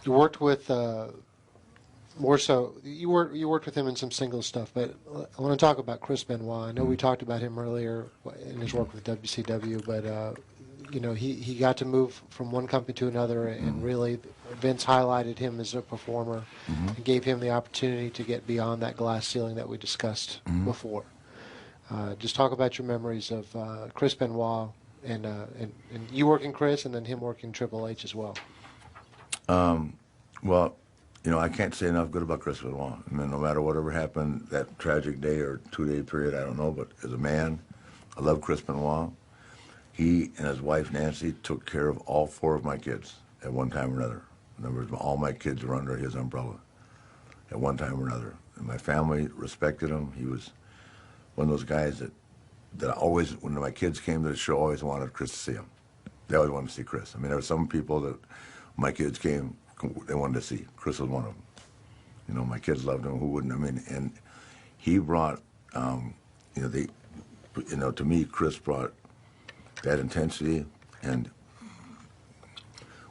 You worked with more so. You worked with him in some singles stuff, but I want to talk about Chris Benoit. I know we talked about him earlier in his work with WCW, but he got to move from one company to another, and really Vince highlighted him as a performer and gave him the opportunity to get beyond that glass ceiling that we discussed before. Just talk about your memories of Chris Benoit and you working Chris, and then him working Triple H as well. Well, I can't say enough good about Chris Benoit. I mean, no matter whatever happened, that tragic day or 2-day period, I don't know, but as a man, I love Chris Benoit. He and his wife, Nancy, took care of all 4 of my kids at one time or another. In other words, all my kids were under his umbrella at one time or another. And my family respected him. He was one of those guys that I always, when my kids came to the show, always wanted Chris to see him. They always wanted to see Chris. I mean, there were some people that my kids came, they wanted to see. Chris was one of them. My kids loved him. Who wouldn't? I mean, and he brought, to me, Chris brought that intensity and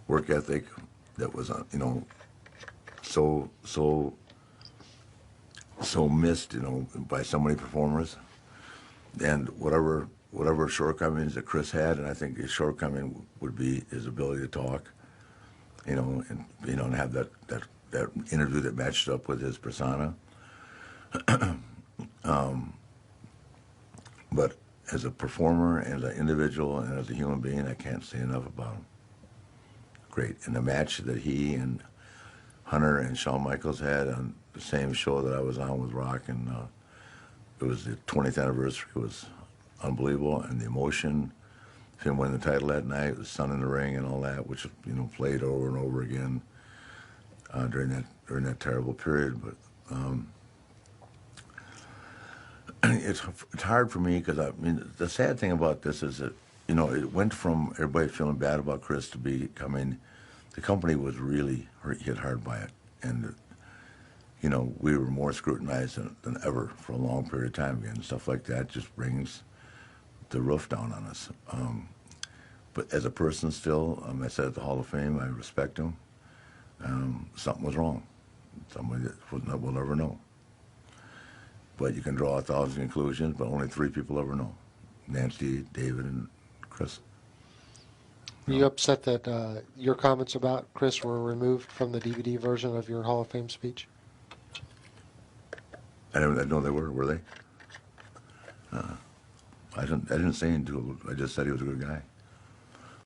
work ethic that was, so missed, by so many performers. And whatever shortcomings that Chris had, and I think his shortcoming would be his ability to talk, and have that interview that matched up with his persona. But as a performer, and as an individual, and as a human being, I can't say enough about him. Great. And the match that he and Hunter and Shawn Michaels had on the same show that I was on with Rock, and it was the 20th anniversary. It was unbelievable, and the emotion of him winning the title that night, the sun in the ring and all that, which played over and over again during that terrible period. But it's hard for me, because the sad thing about this is that it went from everybody feeling bad about Chris to becoming, the company was really hit hard by it, and we were more scrutinized than ever for a long period of time again. Stuff like that just brings the roof down on us. But as a person still, I said at the Hall of Fame, I respect him. Something was wrong. Somebody that we'll never know. But you can draw 1,000 conclusions, but only 3 people ever know: Nancy, David, and Chris. Were you upset that your comments about Chris were removed from the DVD version of your Hall of Fame speech? I didn't know they were they? I didn't say anything to him. I just said he was a good guy.